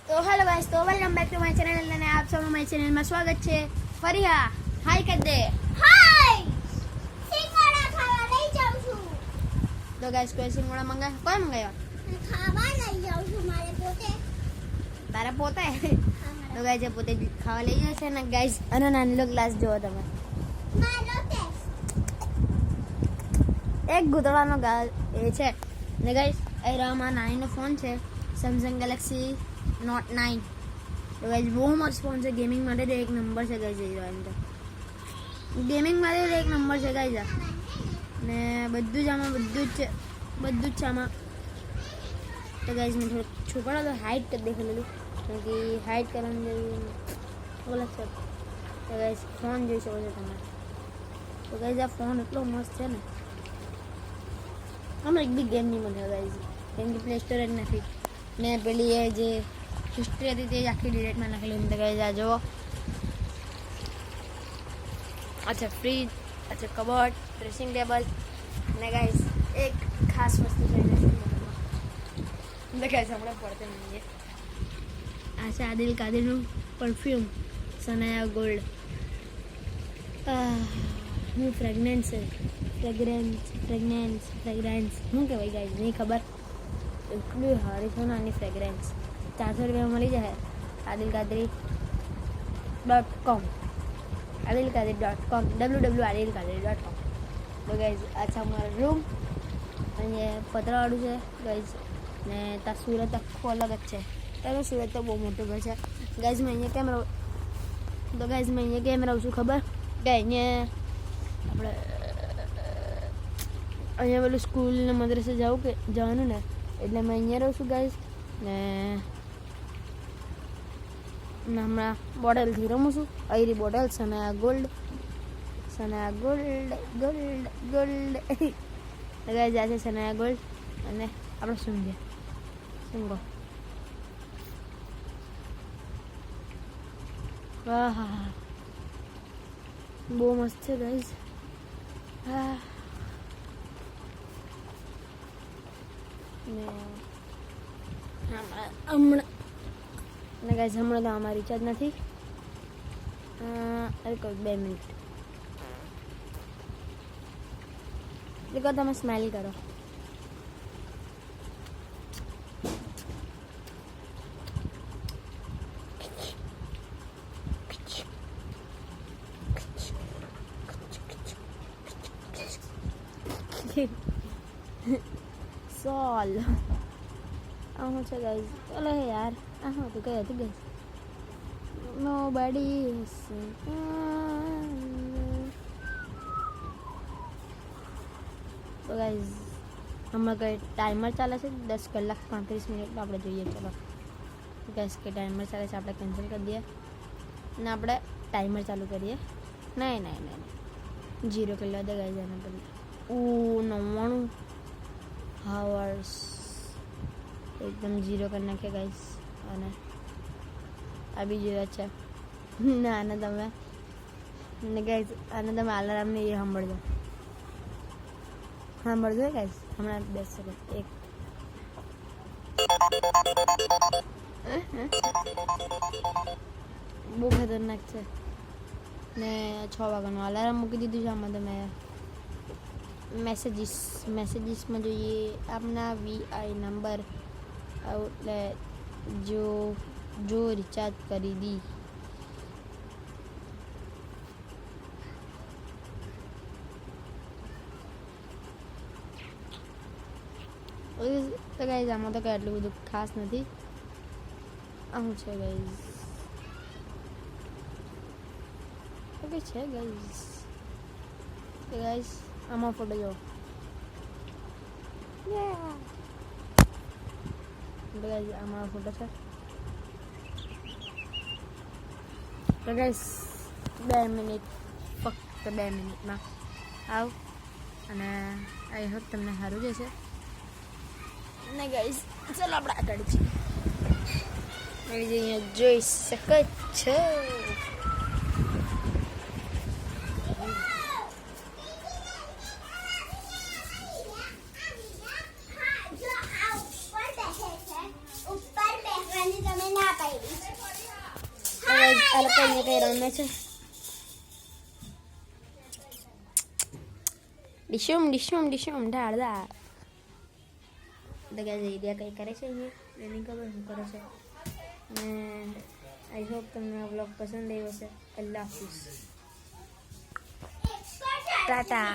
તો hello guys, તો welcome back to my channel અને આપ સૌનું માય ચેનલમાં સ્વાગત છે. ફરી હાય કરી દે. હાય સિંગોડા ખાવા લઈ જાઉં છું. તો ગાઈસ કોઈ સિંગોડા મંગાવ્યો? કોઈ મંગાવ્યો? ખાવા લઈ જાઉં છું મારે પોતે. તારા પોતે? તો ગાઈસ જે પોતે ખાવા લઈ જાય છે ને ગાઈસ, આનો નાનો ગ્લાસ જોવો તમે. મારો ટેસ્ટ એક ગુતળાનો ગાલ એ છે ને ગાઈસ. એ રામાં નાનીનો ફોન છે, સેમસંગ ગેલેક્સી નોટ 9. તો ગાઈસ બહુ મસ્ત ફોન છે. ગેમિંગ માટે તો એક નંબર છે ગાઈસ. એ એમ તો ગેમિંગ માટે તો એક નંબર છે ગાઈસ. ને બધું જ આમાં બધું જ છે આમાં. તો ગાઈસ મેં થોડું છોકરા તો હાઇટ કરી દેખેલું, કેમ કે હાઇટ કરવાની જરૂર બોલે છે. તો ગાઈસ ફોન જોઈ શકો છો તમે. તો ગાઈસ આ ફોન એટલો મસ્ત છે ને, આમાં એક બી ગેમ નહીં મળે ગાઈસ, કેમ કે પ્લે સ્ટોર જ નથી. ને પેલી એ જે હિસ્ટ્રી હતી તે આખી ડિલેટમાં નાખેલી. તો ગાઈસ આ જુઓ. અચ્છા ફ્રીજ, અચ્છા કબોર્ડ, ડ્રેસિંગ ટેબલ ને ગાઈસ એક ખાસ વસ્તુ છે ડ્રેસિંગ ટેબલમાં. તો ગાઈસ હમણાં પડતે નહીં. આ છે આદિલ કાદરનું પરફ્યુમ સનાયા ગોલ્ડ. હું ફ્રેગ્રન્સ શું કહેવાય ગાઈસ નહીં ખબર. એટલું સારી છે ને આની ફ્રેગ્રન્સ. 400 રૂપિયામાં મળી જાય. adilkadir.com adilkadir.com www.adilkadir.com. તો ગાઈસ આ છે અમારો રૂમ. અહીંયા પતરાવાળું છે ગાઈસ. ને ત્યાં સુરત આખું અલગ જ છે. ત્યારે સુરત તો બહુ મોટું ઘર છે ગાઈસ. મેં અહીંયા કેમ રહું? તો ગાઈસ મેં અહીંયા કેમ રહું છું ખબર? કે અહીંયા આપણે અહીંયા પેલું સ્કૂલ ને મદ્રસે જવાનું ને, એટલે મેં અહીંયા રહું છું ગાઈસ. ને હમણાં બોટલથી રમું છું. આયરી બોટલ સનાયા ગોલ્ડ ગાઈસ. આ છે સનાયા ગોલ્ડ. અને આપણે સુંગો. હા બહુ મસ્ત છે ગાઈસ. હા હમણાં તો આમાં રિચાર્જ નથી. અરે કોઈ 2 મિનિટ એટલે તમે સ્માઇલ કરો. સોલ આ શું છે ગાઈઝ? ચાલો હે યાર, આ શું હતું? કઈ હતું ગાઈઝ? નોબડી. તો ગાઈઝ હમણાં કઈ ટાઈમર ચાલે છે 10 કલાક 35 મિનિટ. આપણે જોઈએ. ચલો ગાઈઝ કે ટાઈમર ચાલે છે, આપણે કેન્સલ કરી દઈએ ને આપણે ટાઈમર ચાલુ કરીએ. નહીં 0 કરી લો દે ગાઈઝ. આના પર 99 hours એકદમ 0 કરી નાખીએ ગાઈઝ. અને આ બી 0 છે. ના આને તમે ને ગાઈઝ, આને તમે અલાર્મને એ સાંભળજો ગાઈઝ. હમણાં 10 સેકન્ડ. 1 બહુ ખતરનાક છે. ને 6 વાગ્યાનું અલાર્મ મૂકી દીધું છે આમાં. તમે મેસેજીસમાં જોઈએ આપના VI નંબર આઉટલેટ જો રિચાર્જ કરી દી. તો ગાઈઝ આમાં તો કંઈ એટલું બધું ખાસ નથી. આવું છે ગાઈઝ. ઓકે છે ગાઈઝ. તો ગાઈઝ આમાં ફોટો જો. આમાં ફોટો છે. તો ગાઈઝ 2 મિનિટ, ફક્ત 2 મિનિટમાં આવ. અને આઈ હોપ તમને સારું જશે ને ગાઈઝ. ચાલો આપણે આગળ છીએ. અહીંયા જોઈ શકો છો. ઉપર બેસવાની તમે ના આ લોકો અહીંયા કઈ રમે છે. ડિશુમ ઢાળદા. તો ગાઈસ આઈડિયા કઈ કરે છે અહીંયા એની ખબર શું કરે છે. એન્ડ આઈ હોપ તમને આ વ્લોગ પસંદ આવ્યો હશે. અલ્લાહ હાફિઝ. ટાટા.